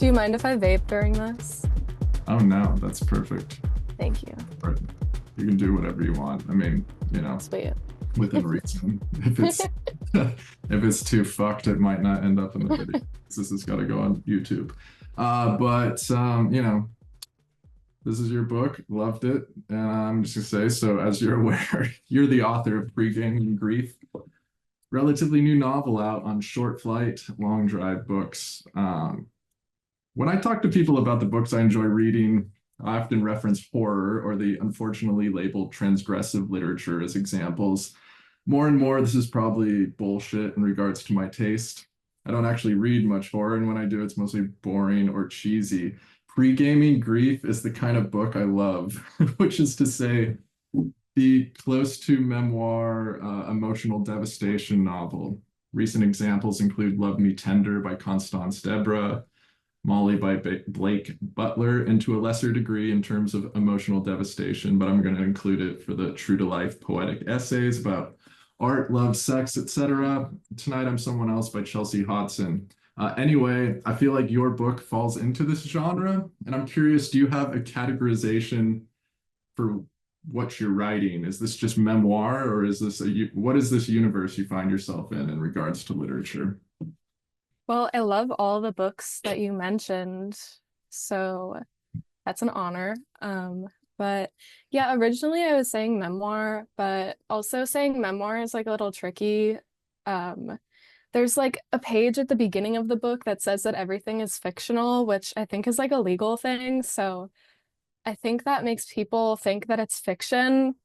Do you mind if I vape during this? Oh no, that's perfect. Thank you. Right. You can do whatever you want. I mean, Sweet. within reason. If it's if it's too fucked, it might not end up in the video. This has got to go on YouTube. But this is your book. Loved it. And I'm just gonna say, so as you're aware, you're the author of Pregaming Grief, relatively new novel out on Short Flight, Long Drive books. When I talk to people about the books I enjoy reading, I often reference horror or the unfortunately labeled transgressive literature as examples. More and more, this is probably bullshit in regards to my taste. I don't actually read much horror, and when I do, it's mostly boring or cheesy. Pre-Gaming Grief is the kind of book I love, which is to say, the close to memoir, emotional devastation novel. Recent examples include Love Me Tender by Constance Deborah, Molly by Blake Butler, and to a lesser degree in terms of emotional devastation, but I'm going to include it for the true to life poetic essays about art, love, sex, etc. Tonight I'm Someone Else by Chelsea Hodson. Anyway, I feel like your book falls into this genre, and I'm curious, do you have a categorization for what you're writing? Is this just memoir, or is this what is this universe you find yourself in regards to literature? Well, I love all the books that you mentioned, so that's an honor. But yeah, originally I was saying memoir, but also saying memoir is like a little tricky. Um, there's like a page at the beginning of the book that says that everything is fictional, which I think is like a legal thing. So I think that makes people think that it's fiction,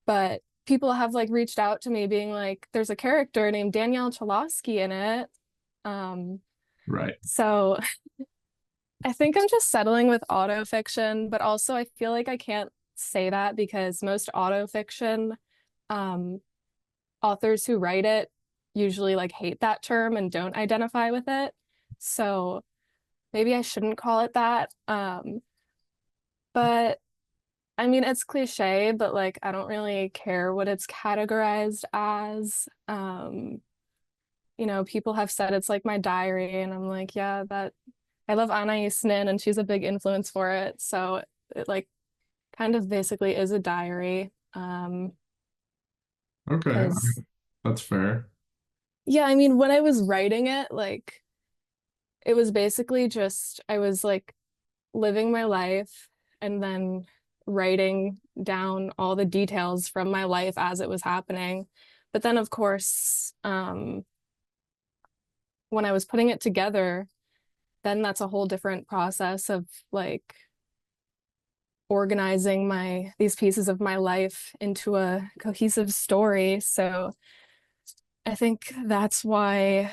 but people have like reached out to me being like, there's a character named Danielle Chelosky in it. Um, Right. so I think I'm just settling with autofiction, but also I feel like I can't say that because most autofiction um, authors who write it usually like hate that term and don't identify with it. So maybe I shouldn't call it that. But I mean, it's cliche, but like I don't really care what it's categorized as. People have said it's like my diary, and I'm like, yeah, that I love Anais Nin, and she's a big influence for it. So it like kind of basically is a diary. Okay, I Because mean, that's fair. yeah, I mean, when I was writing it, like it was basically just I was like living my life and then writing down all the details from my life as it was happening. But then, of course, when I was putting it together, then that's a whole different process of like organizing my these pieces of my life into a cohesive story. So I think that's why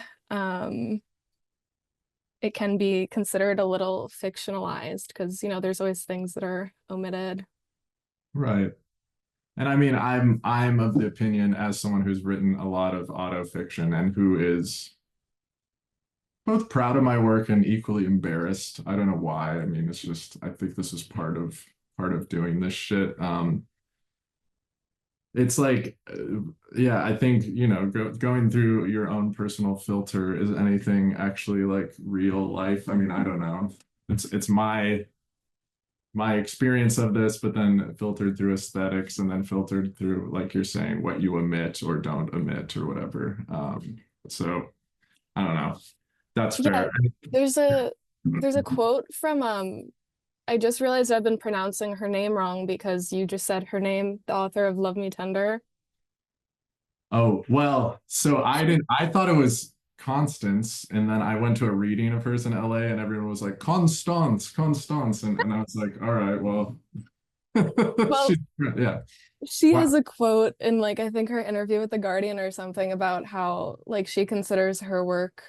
it can be considered a little fictionalized because, there's always things that are omitted. Right. And I mean, I'm of the opinion as someone who's written a lot of auto fiction and who is both proud of my work and equally embarrassed. I don't know why. I mean, it's just I think this is part of doing this shit. It's like, yeah, I think, going through your own personal filter, is anything actually like real life? I mean, I don't know. It's my experience of this, but then filtered through aesthetics and then filtered through, like you're saying, what you omit or don't omit or whatever. So I don't know. That's Yeah, fair. there's a there's a quote from I just realized I've been pronouncing her name wrong because you just said her name, the author of Love Me Tender. Oh, well, so I thought it was Constance, and then I went to a reading of hers in LA, and everyone was like, Constance, Constance. And I was like, all right, well, Well, she's, yeah. she Wow. has a quote in like I think her interview with The Guardian or something about how like she considers her work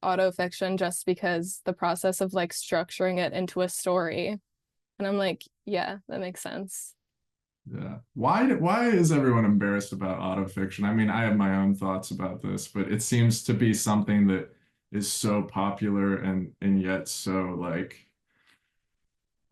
autofiction just because the process of like structuring it into a story. And I'm like, yeah, that makes sense. Yeah. Why is everyone embarrassed about autofiction? I mean, I have my own thoughts about this, but it seems to be something that is so popular and yet so like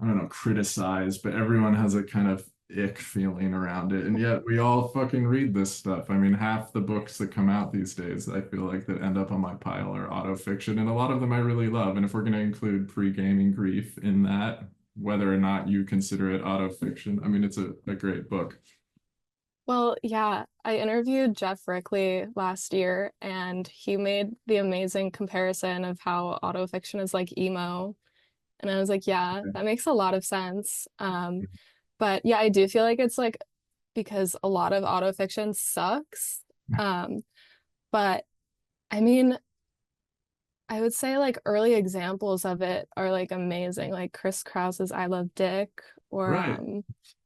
I don't know, criticized, but everyone has a kind of ick feeling around it. And yet we all fucking read this stuff. I mean, half the books that come out these days, I feel like that end up on my pile are auto fiction, and a lot of them I really love. And if we're going to include Pregaming Grief in that, whether or not you consider it auto fiction, I mean, it's a great book. Well, yeah, I interviewed Jeff Rickley last year, and he made the amazing comparison of how autofiction is like emo. And I was like, yeah, that makes a lot of sense. But yeah, I do feel like it's like because a lot of autofiction sucks. Um, but I mean, I would say like early examples of it are like amazing, like Chris Krause's I Love Dick or Right.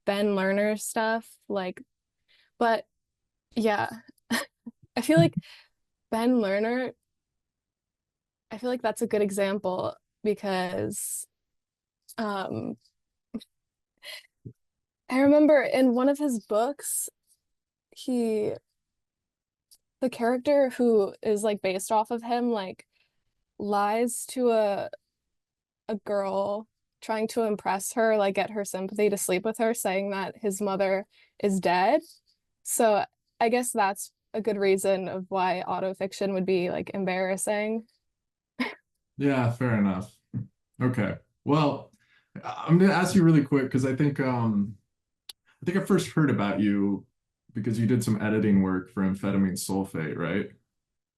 Ben Lerner's stuff. Like, but yeah, I feel like Ben Lerner, I feel like that's a good example because um I remember in one of his books, he the character who is like based off of him like lies to a girl trying to impress her, like get her sympathy to sleep with her, saying that his mother is dead. So I guess that's a good reason of why autofiction would be like embarrassing. Yeah, fair enough. Okay. Well, I'm gonna ask you really quick because I think I first heard about you because you did some editing work for amphetamine sulfate, right?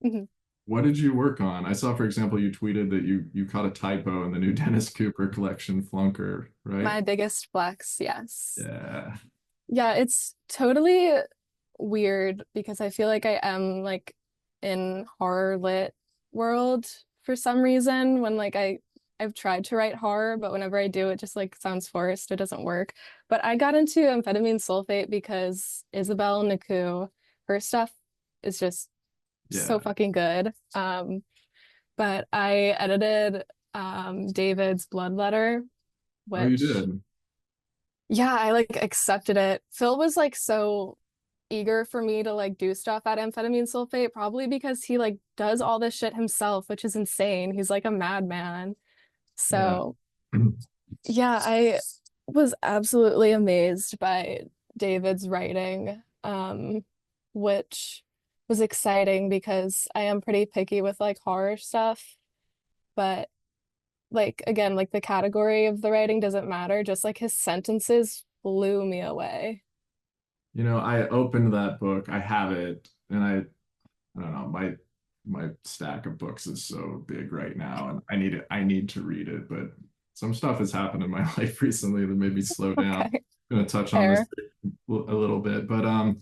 Mhm. What did you work on? I saw, for example, you tweeted that you caught a typo in the new Dennis Cooper collection Flunker, right? My biggest flex, yes. Yeah. Yeah, it's totally weird because I feel like I am like in horror lit world for some reason when like I've tried to write horror, but whenever I do, it just like sounds forced. It doesn't work. But I got into amphetamine sulfate because Isabel Naku, her stuff is just so Yeah. fucking good. But I edited David's Blood Letter, Oh, you which did. yeah, I like accepted it. Phil was like so eager for me to like do stuff at amphetamine sulfate, probably because he like does all this shit himself, which is insane. He's like a madman. Yeah. So yeah, I was absolutely amazed by David's writing, which was exciting because I am pretty picky with like horror stuff, but like again, like the category of the writing doesn't matter, just like his sentences blew me away. I opened that book. I have it, and I don't know, my stack of books is so big right now, and I need to read it, but some stuff has happened in my life recently that made me slow down. Okay, I'm gonna touch on this fair. a little bit, but all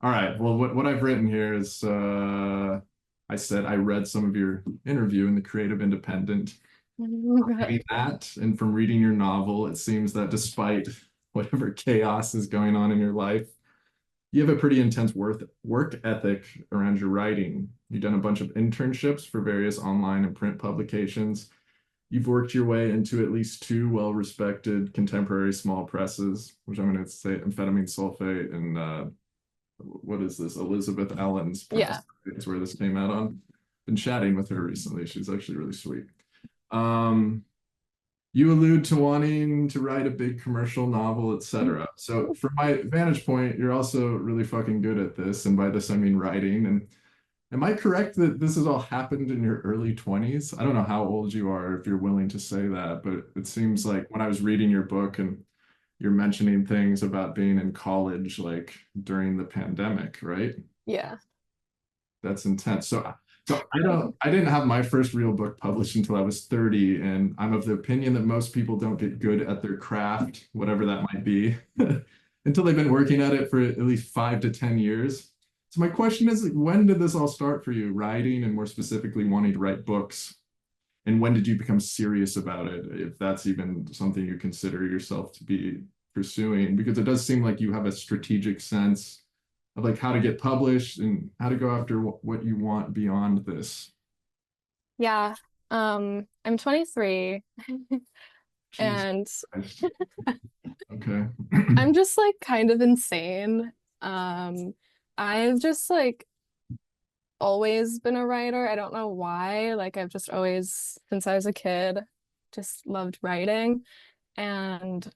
right. Well, what I've written here is I said I read some of your interview in the Creative Independent. Reading that, and from reading your novel, it seems that despite whatever chaos is going on in your life, you have a pretty intense work ethic around your writing. You've done a bunch of internships for various online and print publications. You've worked your way into at least two well-respected contemporary small presses, which I'm going to say amphetamine sulfate and what is this? Elizabeth Allen's press Yeah. is where this came out on. Been chatting with her recently. She's actually really sweet. Um, you allude to wanting to write a big commercial novel, etc. So from my vantage point, you're also really fucking good at this, and by this I mean writing. And am I correct that this has all happened in your early 20s? I don't know how old you are, if you're willing to say that, but it seems like when I was reading your book and you're mentioning things about being in college, like during the pandemic, right? Yeah. That's intense. So I didn't have my first real book published until I was 30, and I'm of the opinion that most people don't get good at their craft, whatever that might be, until they've been working at it for at least 5 to 10 years. So my question is, when did this all start for you, writing and more specifically wanting to write books? And when did you become serious about it, if that's even something you consider yourself to be pursuing? Because it does seem like you have a strategic sense of like how to get published and how to go after what you want beyond this. Yeah. I'm 23 Jesus and Christ. Okay. I'm just like kind of insane. Um, I've just like always been a writer. I don't know why. Like I've just always, since I was a kid, just loved writing. And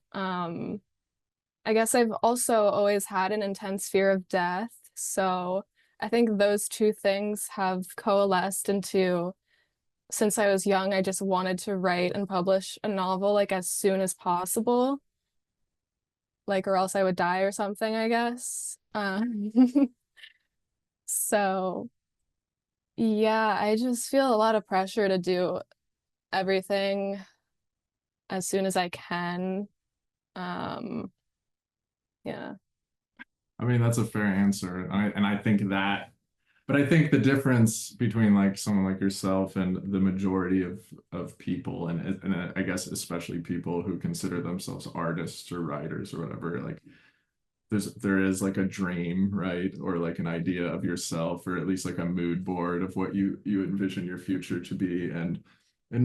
I guess I've also always had an intense fear of death. So I think those two things have coalesced into, since I was young, I just wanted to write and publish a novel like as soon as possible, like or else I would die or something, I guess. So yeah, I just feel a lot of pressure to do everything as soon as I can. Um, yeah. I mean, that's a fair answer. And I think that, but I think the difference between like someone like yourself and the majority of people, and I guess especially people who consider themselves artists or writers or whatever, like there is like a dream, right? Or like an idea of yourself, or at least like a mood board of what you envision your future to be. And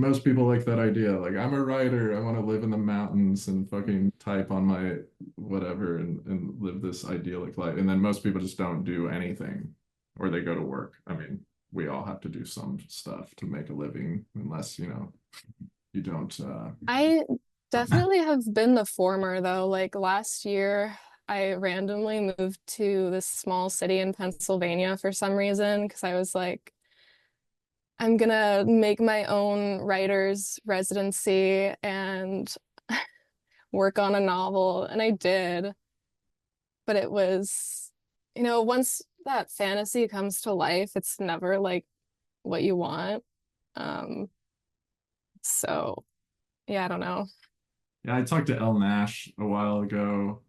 most people like that idea. Like, I'm a writer, I want to live in the mountains and fucking type on my whatever and live this idyllic life. And then most people just don't do anything, or they go to work. I mean, we all have to do some stuff to make a living, unless, you don't I definitely have been the former though. Like last year, I randomly moved to this small city in Pennsylvania for some reason because I was like, I'm gonna make my own writer's residency and work on a novel. And I did, but it was, once that fantasy comes to life, it's never like what you want. Um, so yeah, I don't know. Yeah, I talked to El Nash a while ago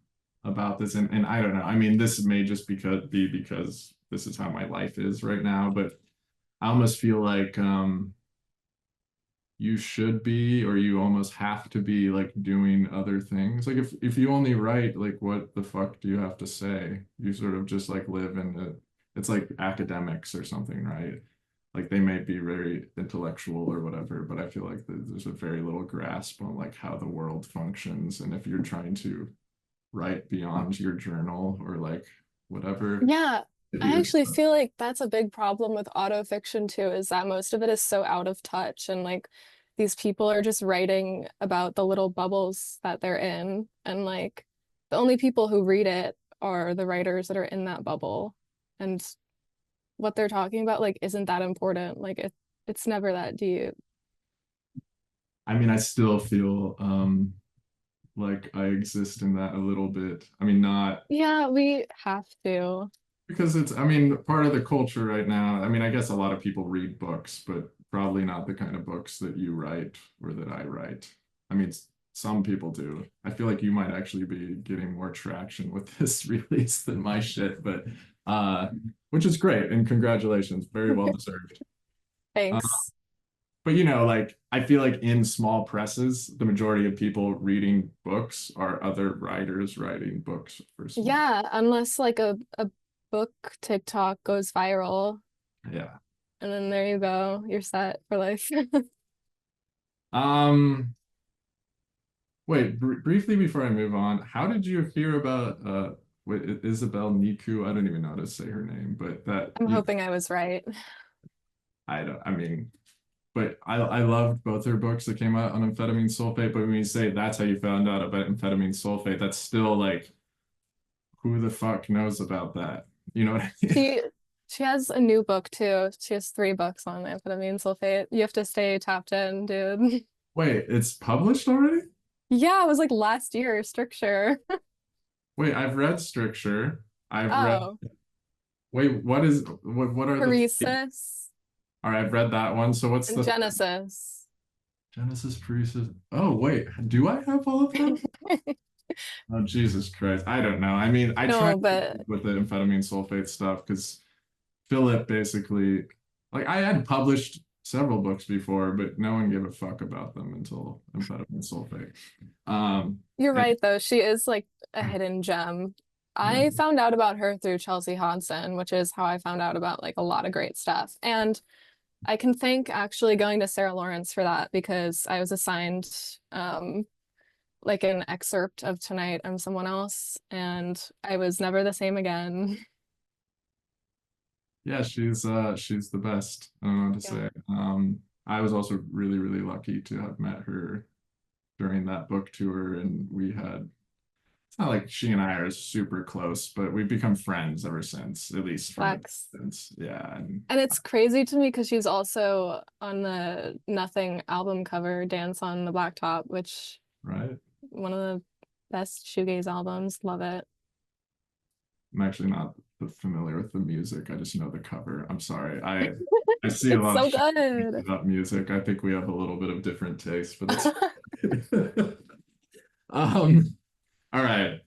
about this, and I don't know. I mean, this may just because this is how my life is right now, but I almost feel like you should be, or you almost have to be, like doing other things. Like if you only write, like what the fuck do you have to say? You sort of just like live in it's like academics or something, right? Like they may be very intellectual or whatever, but I feel like there's a very little grasp on like how the world functions. And if you're trying to write beyond your journal or like whatever Yeah, it I is. actually feel like that's a big problem with autofiction too, is that most of it is so out of touch and like these people are just writing about the little bubbles that they're in and like the only people who read it are the writers that are in that bubble and what they're talking about like isn't that important. Like it's never that deep. I mean, I still feel like I exist in that a little bit. I mean, not Yeah, we have to. because it's, I mean, part of the culture right now. I mean, I guess a lot of people read books, but probably not the kind of books that you write or that I write. I mean, some people do. I feel like you might actually be getting more traction with this release than my shit, but uh, which is great and congratulations, very well deserved. Uh, Thanks. but like I feel like in small presses, the majority of people reading books are other writers writing books for small. Yeah, unless like a book TikTok goes viral. Yeah. And then there you go. You're set for life. Um, Wait, briefly before I move on, how did you hear about Isabel Niku? I don't even know how to say her name, but that I'm hoping I was right. I don't, I mean, but I loved both her books that came out on amphetamine sulfate. But when you say that's how you found out about amphetamine sulfate, that's still like, who the fuck knows about that? You know what I mean? She she has a new book too. She has three books on amphetamine sulfate. You have to stay tapped in, dude. Wait, it's published already? Yeah, it was like last year, Stricture. Wait, I've read Stricture. I've read. Oh, Wait, what are the? Paresis All right, I've read that one. So what's and the Genesis. Genesis Priestess? Oh, wait, do I have all of them? Oh, Jesus Christ. I don't know. I mean, I tried No, but with the amphetamine sulfate stuff because Philip basically, like, I had published several books before, but no one gave a fuck about them until amphetamine sulfate. you're And right though. She is like a hidden gem. yeah, I found out about her through Chelsea Hodson, which is how I found out about like a lot of great stuff. And I can thank actually going to Sarah Lawrence for that because I was assigned like an excerpt of Tonight I'm Someone Else and I was never the same again. yeah, she's the best. I don't know what to Yeah. say. I was also really, really lucky to have met her during that book tour, and we had It's not like she and I are super close, but we've become friends ever since, at least from a Flex. distance. Yeah. And And it's crazy to me because she's also on the Nothing album cover, Dance on the Blacktop, which right. one of the best shoegaze albums. Love it. I'm actually not familiar with the music. I just know the cover. I'm sorry. I see a It's lot of so shit good. about music. I think we have a little bit of different taste, but that's all right.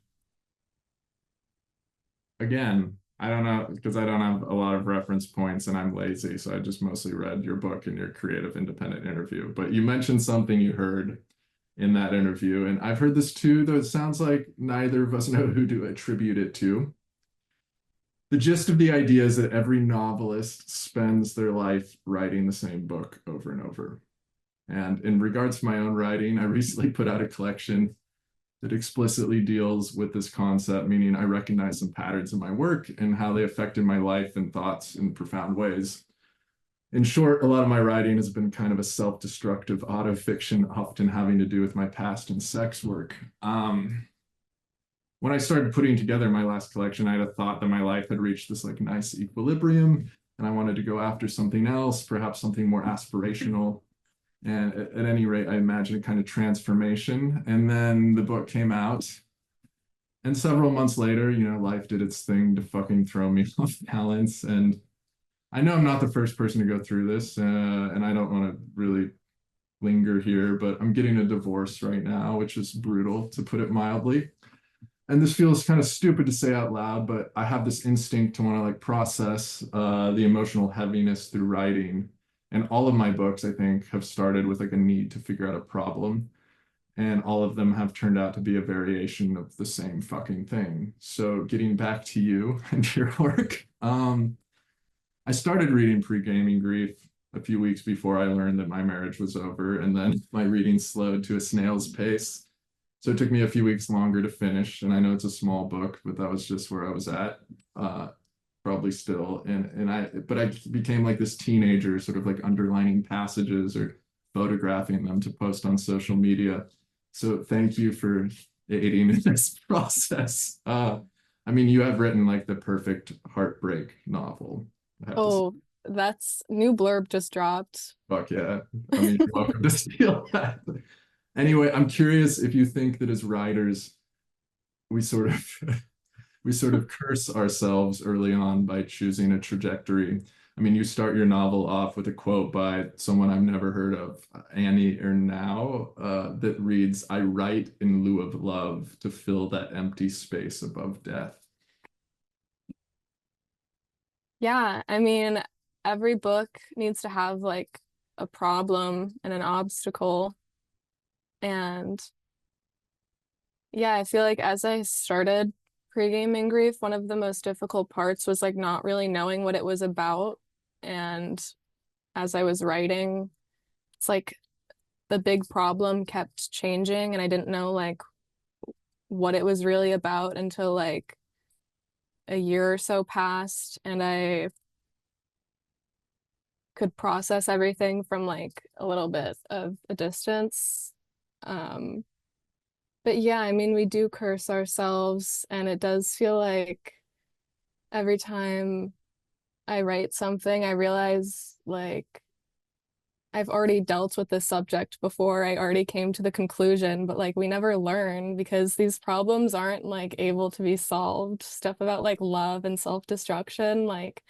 Again, I don't know because I don't have a lot of reference points and I'm lazy, so I just mostly read your book and your creative independent interview. But you mentioned something you heard in that interview, and I've heard this too, though it sounds like neither of us know who to attribute it to. The gist of the idea is that every novelist spends their life writing the same book over and over. And in regards to my own writing, I recently put out a collection that explicitly deals with this concept, meaning I recognize some patterns in my work and how they affected my life and thoughts in profound ways. In short, a lot of my writing has been kind of a self-destructive autofiction, often having to do with my past and sex work. When I started putting together my last collection, I had a thought that my life had reached this like nice equilibrium and I wanted to go after something else, perhaps something more aspirational. And at any rate, I imagined a kind of transformation. And then the book came out. And several months later, life did its thing to fucking throw me off balance. And I know I'm not the first person to go through this, and I don't want to really linger here, but I'm getting a divorce right now, which is brutal to put it mildly. And this feels kind of stupid to say out loud, but I have this instinct to want to like process the emotional heaviness through writing. And all of my books, I think, have started with like a need to figure out a problem. And all of them have turned out to be a variation of the same fucking thing. So getting back to you and your work, I started reading Pregaming Grief a few weeks before I learned that my marriage was over, and then my reading slowed to a snail's pace. So it took me a few weeks longer to finish, and I know it's a small book, but that was just where I was at, uh, probably still. But I became like this teenager, sort of like underlining passages or photographing them to post on social media. So thank you for aiding in this process. I mean, you have written like the perfect heartbreak novel. I have to say, Oh, that's new blurb just dropped. fuck yeah. I mean, you're welcome to steal that. Anyway, I'm curious if you think that as writers, we sort of we sort of curse ourselves early on by choosing a trajectory. I mean, you start your novel off with a quote by someone I've never heard of, Annie Ernaux, that reads, "I write in lieu of love to fill that empty space above death." Yeah, I mean, every book needs to have like a problem and an obstacle. And yeah, I feel like as I started pre-gaming grief, one of the most difficult parts was like not really knowing what it was about. And as I was writing, it's like the big problem kept changing and I didn't know like what it was really about until like a year or so passed and I could process everything from like a little bit of a distance. Um, but yeah, I mean, we do curse ourselves, and it does feel like every time I write something, I realize like I've already dealt with this subject before. I already came to the conclusion, but like we never learn because these problems aren't like able to be solved. Stuff about like love and self-destruction, like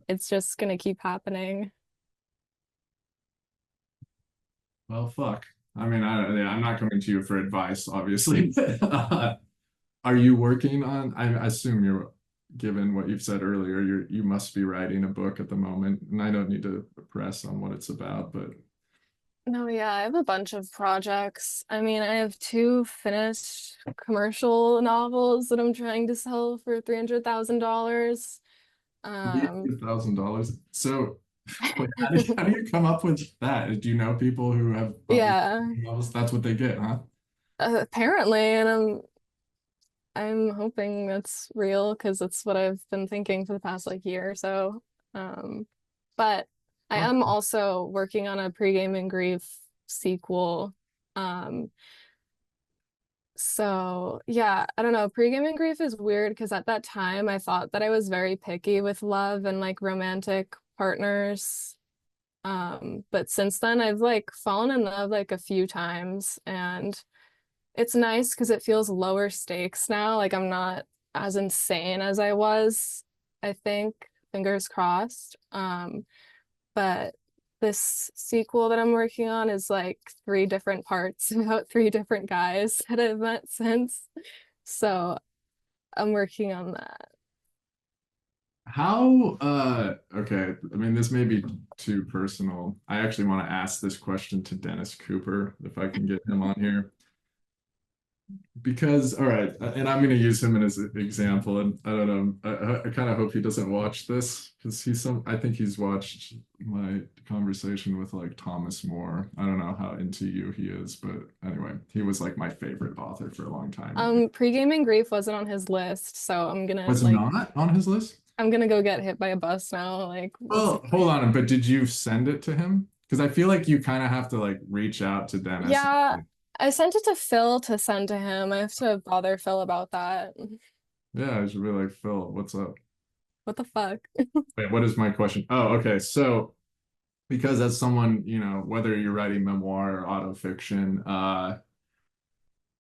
it's just gonna keep happening. Well, fuck. I mean, yeah, I'm not coming to you for advice, obviously. Are you working on, I assume you're, given what you've said earlier, you must be writing a book at the moment, and I don't need to press on what it's about, but No, yeah, I have a bunch of projects. I mean, I have two finished commercial novels that I'm trying to sell for $300,000. Um, $300,000. So, wait, how do you come up with that? Do you know people who have published yeah, novels? That's what they get, huh? apparently, and I'm hoping that's real because that's what I've been thinking for the past like year or so. But I Fuck. am also working on a Pre-Gaming Grief sequel. Um, So yeah, I don't know. Pre-gaming grief is weird because at that time I thought that I was very picky with love and like romantic partners. But since then I've like fallen in love like a few times and it's nice because it feels lower stakes now. Like I'm not as insane as I was, I think, fingers crossed. But this sequel that I'm working on is like three different parts about three different guys that I've met since. So I'm working on that. How, okay, I mean, this may be too personal. I actually want to ask this question to Dennis Cooper, if I can get him on here. Because, all right, and I'm going to use him as an example, and I don't know, I kind of hope he doesn't watch this because I think he's watched my conversation with like Thomas More. I don't know how into you he is, but anyway, he was like my favorite author for a long time. And Pre-gaming grief wasn't on his list, so was not on his list? I'm gonna go get hit by a bus now. Like, what's the Well, hold point? on, but did you send it to him? Because I feel like you kind of have to like reach out to Dennis. Yeah, I sent it to Phil to send to him. I have to bother Phil about that. Yeah, I should be like, Phil, what's up? What the fuck? Wait, what is my question? Oh, okay. So because as someone, whether you're writing memoir or autofiction,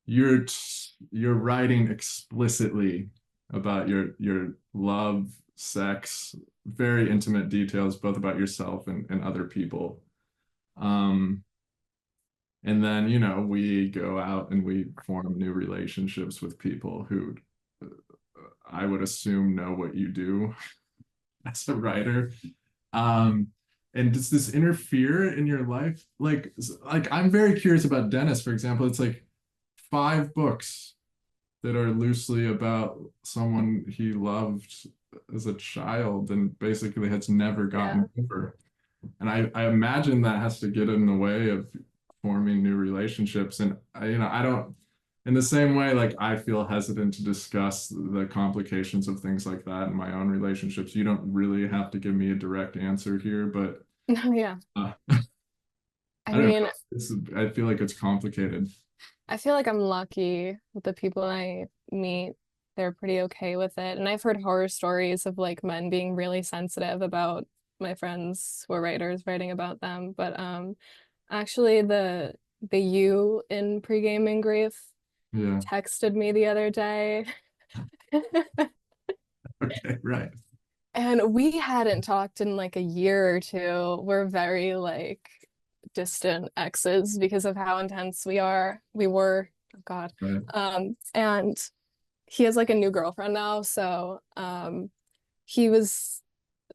you're writing explicitly about your love, sex, very intimate details, both about yourself and other people. Um, and then, we go out and we form new relationships with people who I would assume know what you do as a writer. Um, and does this interfere in your life? Like I'm very curious about Dennis, for example. It's like 5 books that are loosely about someone he loved as a child and basically has never Yeah. gotten over. And I imagine that has to get in the way of forming new relationships. And I don't, in the same way, like I feel hesitant to discuss the complications of things like that in my own relationships. You don't really have to give me a direct answer here, but No, yeah. uh, I I don't mean, know. I feel like it's complicated. I feel like I'm lucky with the people I meet. They're pretty okay with it. And I've heard horror stories of like men being really sensitive about my friends who are writers writing about them. But actually the you in Pregaming Grief Yeah. texted me the other day. Okay. Right. And we hadn't talked in like a year or two. We're very like distant exes because of how intense we are. We were, oh God. Right. And he has like a new girlfriend now, so he was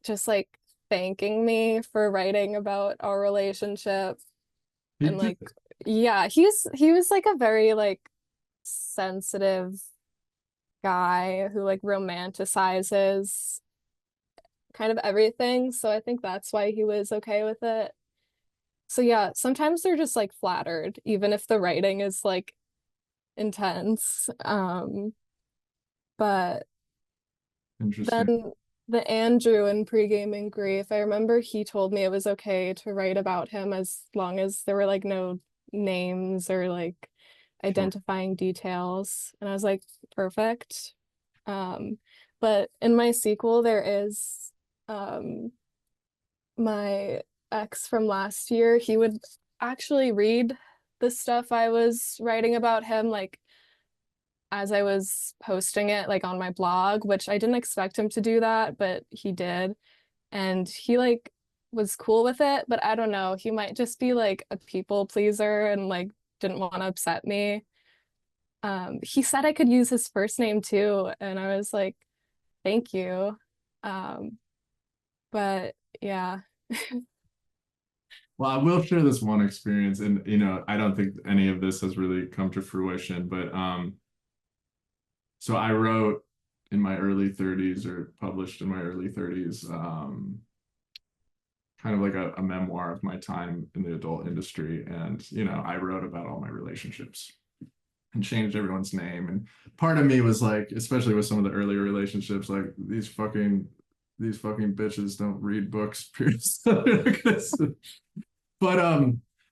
just like thanking me for writing about our relationship He and did. like yeah, he was like a very like sensitive guy who like romanticizes kind of everything. So I think that's why he was okay with it. So yeah, sometimes they're just like flattered, even if the writing is like intense. But Interesting. then the Andrew in Pre-gaming Grief, I remember he told me it was okay to write about him as long as there were like no names or like Sure. identifying details. And I was like, perfect. Um, but in my sequel, there is um my ex from last year, he would actually read the stuff I was writing about him, like as I was posting it, like on my blog, which I didn't expect him to do that, but he did. And he like was cool with it, but I don't know. He might just be like a people pleaser and like didn't want to upset me. He said I could use his first name too, and I was like, thank you. Um, but yeah. Well, I will share this one experience, and I don't think any of this has really come to fruition, but so I wrote in my early 30s or published in my early 30s, kind of like a memoir of my time in the adult industry. And, I wrote about all my relationships and changed everyone's name. And part of me was like, especially with some of the earlier relationships, like these fucking bitches don't read books, period. But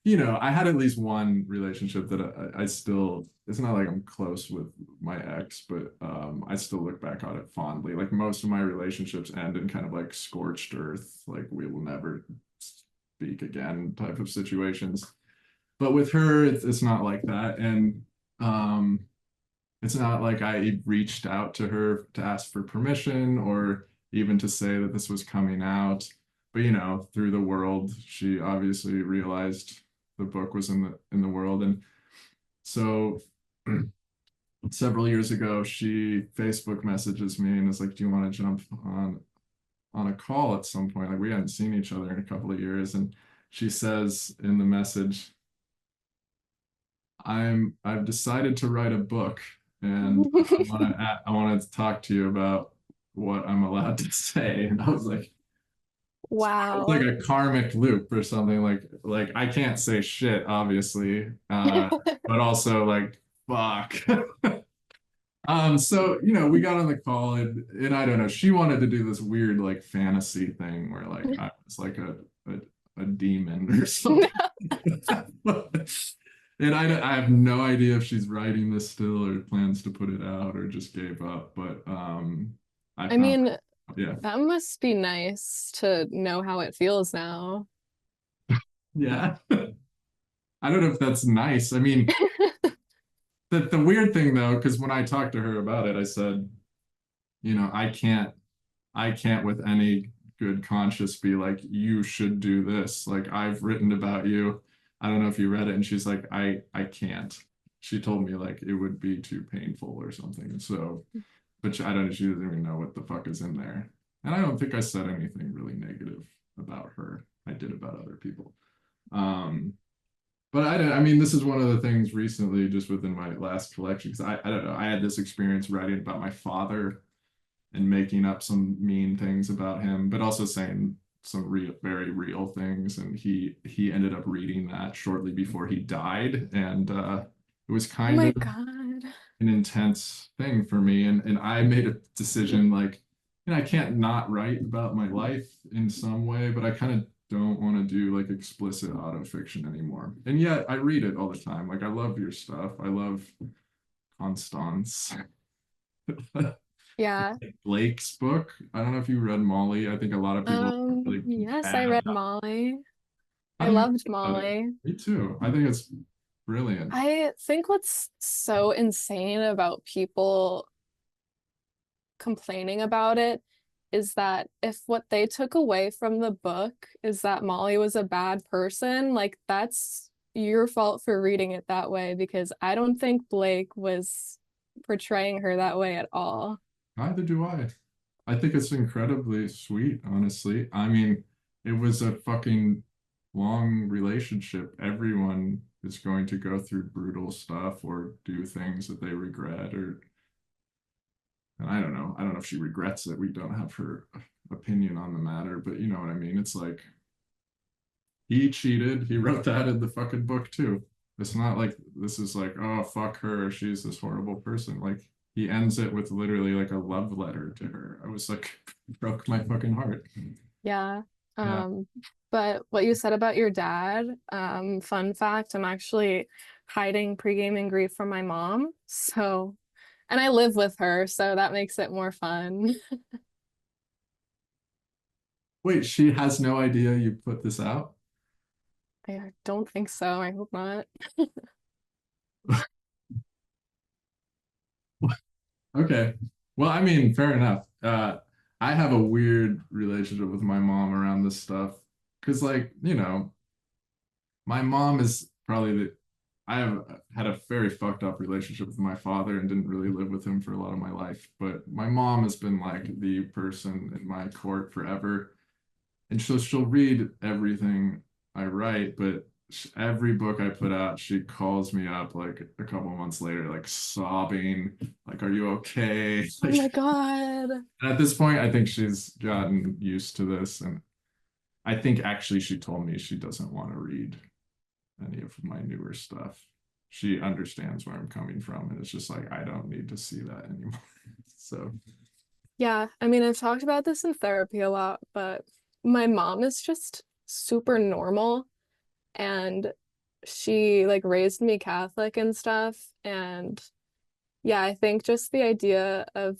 I had at least one relationship that I still, it's not like I'm close with my ex, but I still look back on it fondly. Like most of my relationships end in kind of like scorched earth, like we will never speak again type of situations. But with her, it's not like that. And um, it's not like I reached out to her to ask for permission or even to say that this was coming out. But through the world, she obviously realized the book was in the world. And so several years ago, she Facebook messages me and is like, "Do you want to jump on a call at some point?" Like we hadn't seen each other in a couple of years, and she says in the message, I've decided to write a book, and I want to talk to you about what I'm allowed to say." And I was like, it's like Wow. a karmic loop or something. Like I can't say shit, obviously, but also like fuck. So we got on the call, and I don't know. She wanted to do this weird like fantasy thing where like I was like a, a demon or something. And I have no idea if she's writing this still or plans to put it out or just gave up. But I I found, mean, yeah, that must be nice to know how it feels now. yeah. I don't know if that's nice. I mean, the weird thing though, because when I talked to her about it, I said, I can't with any good conscience be like, you should do this. Like I've written about you. I don't know if you read it. And she's like, I can't. She told me like it would be too painful or something. So, but I don't, she doesn't even know what the fuck is in there. And I don't think I said anything really negative about her. I did about other people. Um, but I mean, this is one of the things recently, just within my last collection, because I don't know, I had this experience writing about my father and making up some mean things about him, but also saying some real, very real things. And he ended up reading that shortly before he died, and it was Oh kind my of God. an intense thing for me. And I made a decision like, I can't not write about my life in some way, but I kind of don't want to do like explicit autofiction anymore. And yet I read it all the time. Like I love your stuff. I love Constance. Yeah. Blake's book. I don't know if you read Molly. I think a lot of people are really Yes, I bad read about. Molly. How I do you loved feel about it? Molly. Me too. I think it's brilliant. I think what's so insane about people complaining about it is that if what they took away from the book is that Molly was a bad person, like that's your fault for reading it that way because I don't think Blake was portraying her that way at all. Neither do I. I think it's incredibly sweet, honestly. I mean, it was a fucking long relationship. Everyone is going to go through brutal stuff or do things that they regret or and I don't know. I don't know if she regrets it. We don't have her opinion on the matter, but you know what I mean? It's like he cheated. He wrote that in the fucking book too. It's not like this is like, oh, fuck her. She's this horrible person. Like he ends it with literally like a love letter to her. I was like, broke my fucking heart. Yeah. Yeah. Um, but what you said about your dad, fun fact, I'm actually hiding pre-gaming grief from my mom. So, and I live with her, so that makes it more fun. Wait, she has no idea you put this out? I don't think so. I hope not. Okay. Well, I mean, fair enough. I have a weird relationship with my mom around this stuff. Because, like, my mom is probably I have had a very fucked up relationship with my father and didn't really live with him for a lot of my life. But my mom has been like the person in my court forever. And so she'll read everything I write, but every book I put out, she calls me up like a couple months later, like sobbing, like, "Are you okay?" Oh Like, my God. and at this point, I think she's gotten used to this. And I think actually she told me she doesn't want to read any of my newer stuff. She understands where I'm coming from, and it's just like I don't need to see that anymore. So, Yeah, I mean, I've talked about this in therapy a lot, but my mom is just super normal. And she like raised me Catholic and stuff. And yeah, I think just the idea of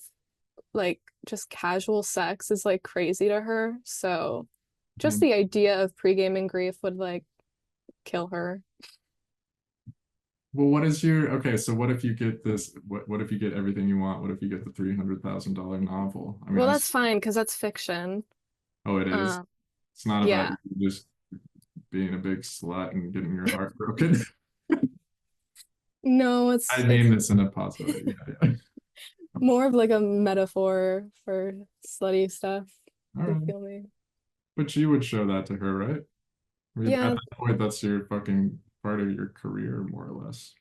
like just casual sex is like crazy to her. So just Mhm. the idea of pre-gaming grief would like kill her. Well, what is your okay? So what if you get this? What if you get everything you want? What if you get the $300,000 novel? I mean, Well, that's fine because that's fiction. oh, it is. Um, It's not about yeah. you just being a big slut and getting your heart broken. No, I it's mean this in a positive way. Yeah, yeah. more of like a metaphor for slutty stuff, All if you right. feel me. But you would show that to her, right? I mean, at Yeah, that point, that's your fucking part of your career, more or less.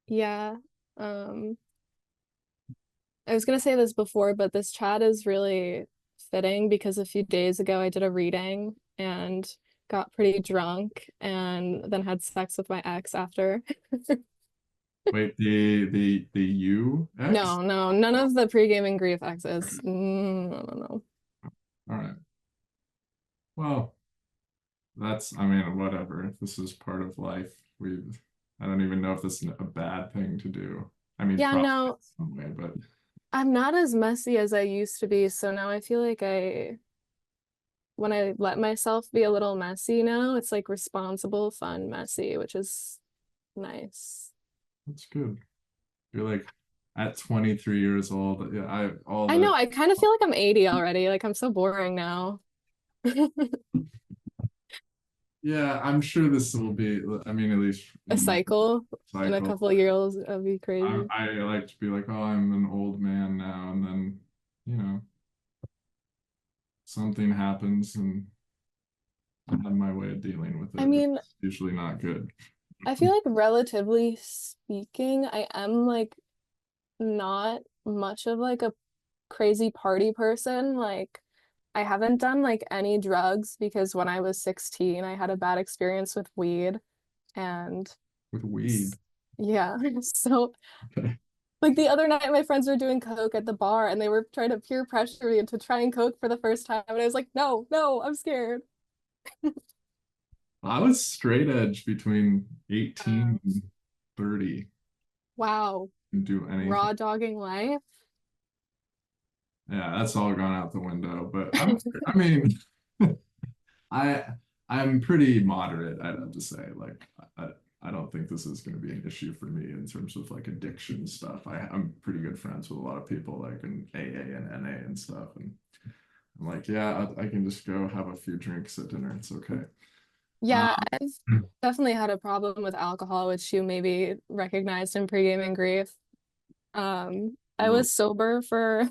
yeah. Um, I was gonna say this before, but this chat is really fitting because a few days ago I did a reading and got pretty drunk and then had sex with my ex after. Wait, the U X? No, no, none of the pre-gaming grief exes. No, no, no. All right. Well, that's, I mean, whatever. If this is part of life, I don't even know if this is a bad thing to do. I mean, Yeah, probably no, in some way, but I'm not as messy as I used to be, so now I feel like when I let myself be a little messy now, it's like responsible, fun, messy, which is nice. that's good. You're like at 23 years old. Yeah, I all I know, the I kind of feel like I'm 80 already. Like I'm so boring now. yeah, I'm sure this will be. I mean, at least A in my cycle in a cycle, couple of years, it'll be I crazy. I like to be like, oh, I'm an old man now, and then you know something happens, and I have my way of dealing with I it. mean, It's usually not good. I feel like relatively speaking, I am like not much of like a crazy party person. Like I haven't done like any drugs because when I was 16, I had a bad experience with weed and With weed. s- yeah. So Okay. like the other night my friends were doing coke at the bar and they were trying to peer pressure me into trying coke for the first time and I was like, "No, no, I'm scared." I was straight edge between 18 Uh, and 30 wow. and do anything. Raw dogging life. Yeah, that's all gone out the window. But I mean, I I'm pretty moderate, I'd have to say. Like I, I don't think this is going to be an issue for me in terms of like addiction stuff. I'm pretty good friends with a lot of people like in AA and NA and stuff. And I'm like, yeah, I can just go have a few drinks at dinner. It's okay. Yeah, Um, I've definitely had a problem with alcohol, which you maybe recognized in pre-gaming grief. I well, was sober for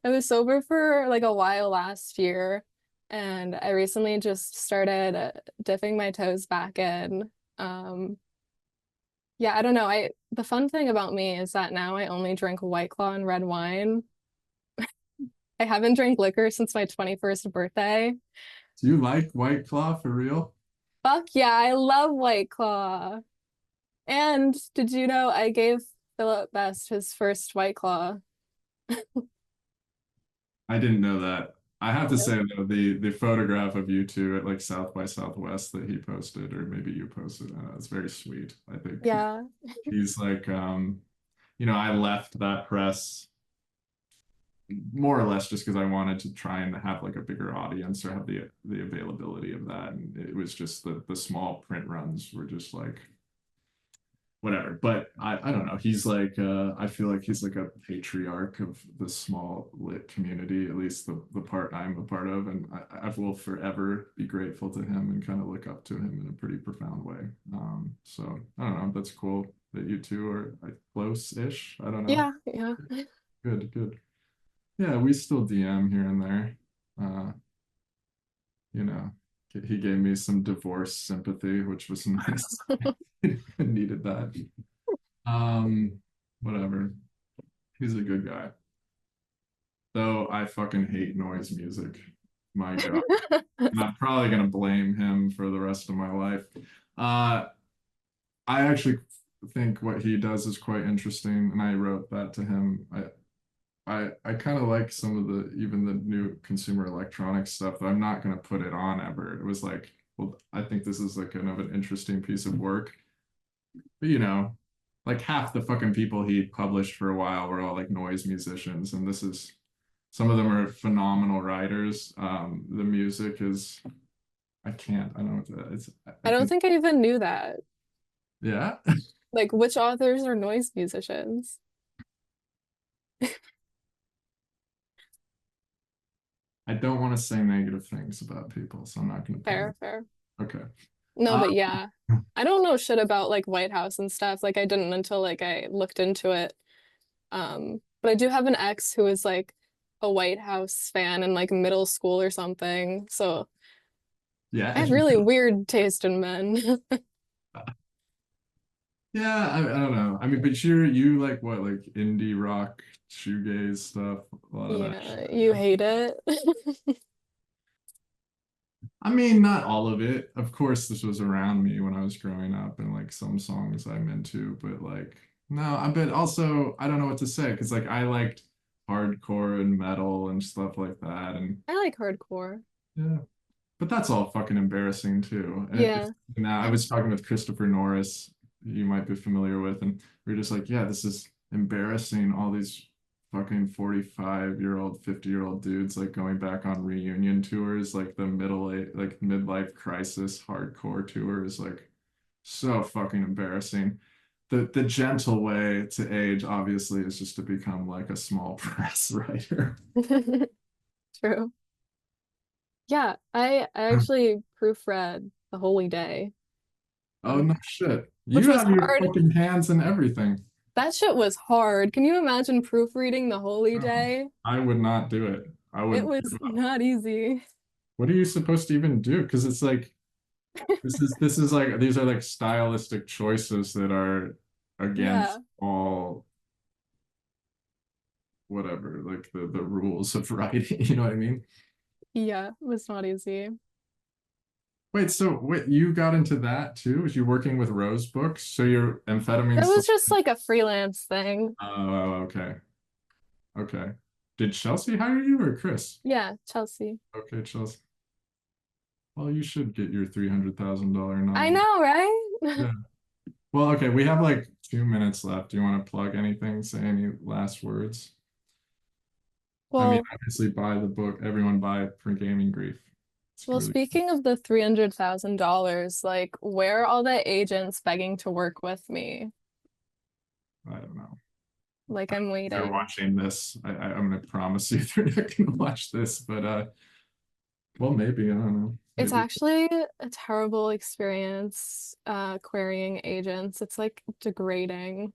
I was sober for like a while last year, and I recently just started dipping my toes back in. Um, yeah, I don't know. The fun thing about me is that now I only drink White Claw and red wine. I haven't drank liquor since my 21st birthday. do you like White Claw for real? Fuck yeah, I love White Claw. And did you know I gave Philip Best his first White Claw? I didn't know that. I have to Yeah. say though, the photograph of you two at like South by Southwest that he posted, or maybe you posted, it's very sweet. I think Yeah. he's like, I left that press more or less just because I wanted to try and have like a bigger audience or have the availability of that. And it was just the small print runs were just like whatever. But I don't know. He's like I feel like he's like a patriarch of the small lit community, at least the part I'm a part of, and I will forever be grateful to him and kind of look up to him in a pretty profound way. So I don't know. That's cool that you two are like close-ish. I don't know. Yeah, yeah. Good, good. Yeah, we still DM here and there. Uh, you know, he gave me some divorce sympathy, which was nice. I needed that. Um, Whatever. He's a good guy. Though I fucking hate noise music. My God. And I'm probably gonna blame him for the rest of my life. Uh, I actually think what he does is quite interesting, and I wrote that to him. I kind of like some of the even the new consumer electronics stuff, but I'm not gonna put it on ever. It was like well, I think this is like kind of an interesting piece of work. But you know, like half the fucking people he published for a while were all like noise musicians, and this is some of them are phenomenal writers. The music is I don't know what it's I I don't think think I even knew that. yeah. Like, which authors are noise musicians? I don't want to say negative things about people, so I'm not going to tell you. Fair, fair. Okay. No, Uh, but yeah. I don't know shit about like White House and stuff. Like I didn't until like I looked into it. But I do have an ex who is like a White House fan in like middle school or something. So I yeah. have really weird taste in men. Yeah, I don't know. I mean, but you like what, like indie rock, shoegaze stuff, a lot of that shit. Yeah, you Yeah. hate it. I mean, not all of it. Of course, this was around me when I was growing up, and like some songs I'm into, but like no, I bet also I don't know what to say because like I liked hardcore and metal and stuff like that, and I like hardcore. yeah, but that's all fucking embarrassing too. And it's Yeah. now I was talking with Christopher Norris, you might be familiar with, and we are just like, yeah, this is embarrassing. All these fucking 45-year-old, 50-year-old dudes like going back on reunion tours, like the middle age, like midlife crisis hardcore tours, like so fucking embarrassing. The gentle way to age obviously is just to become like a small press writer. True. Yeah, I actually proofread The Holy Day, Oh no um, shit. which You was have your hard. fucking hands in everything. That shit was hard. Can you imagine proofreading The Holy No, Day? I would not do it. I It would was give up. not easy. What are you supposed to even do? Because it's like this is like these are like stylistic choices that are against Yeah, all whatever, like the rules of writing. You know what I mean? yeah, it was not easy. Wait, so wait, you got into that too? Was you working with Rose Books? So your It amphetamines? was just like a freelance thing. Oh, okay, okay. Did Chelsea hire you or Chris? Yeah, Chelsea. Okay, Chelsea. Well, you should get your $300,000 I novel. know, right? Yeah. Well, okay, we have like 2 minutes left. Do you want to plug anything? Say any last words? I mean, Well, obviously buy the book. Everyone buy it for Gaming Grief. It's well, really, speaking of the $300,000, like, where are all the agents begging to work with me? I don't know. Like, I'm They're waiting. watching this. I'm gonna promise you they're not gonna watch this, but well, maybe, I don't know. It's Maybe actually a terrible experience, querying agents. It's like degrading.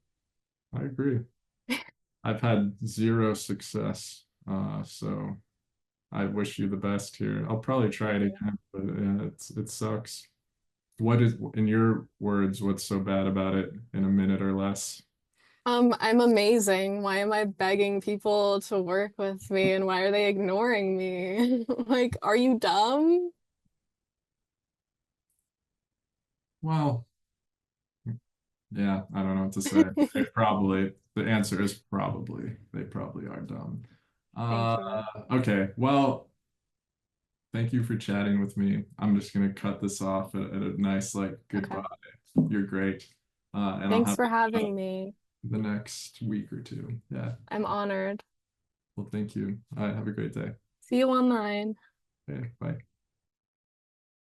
I agree. I've had zero success. So I wish you the best here. I'll probably try Thank it you. again, but yeah, it sucks. What is, in your words, what's so bad about it in a minute or less? I'm amazing. Why am I begging people to work with me and why are they ignoring me? Like, are you dumb? Well, yeah, I don't know what to say. They probably, the answer is probably, they probably are dumb. Thank Uh, you. okay, well, thank you for chatting with me. I'm just gonna cut this off at a nice like goodbye. Okay. You're great. And I'll Thanks have for you having me. the next week or two. Yeah. I'm honored. Well, thank you. All right, have a great day. See you online. Okay, bye.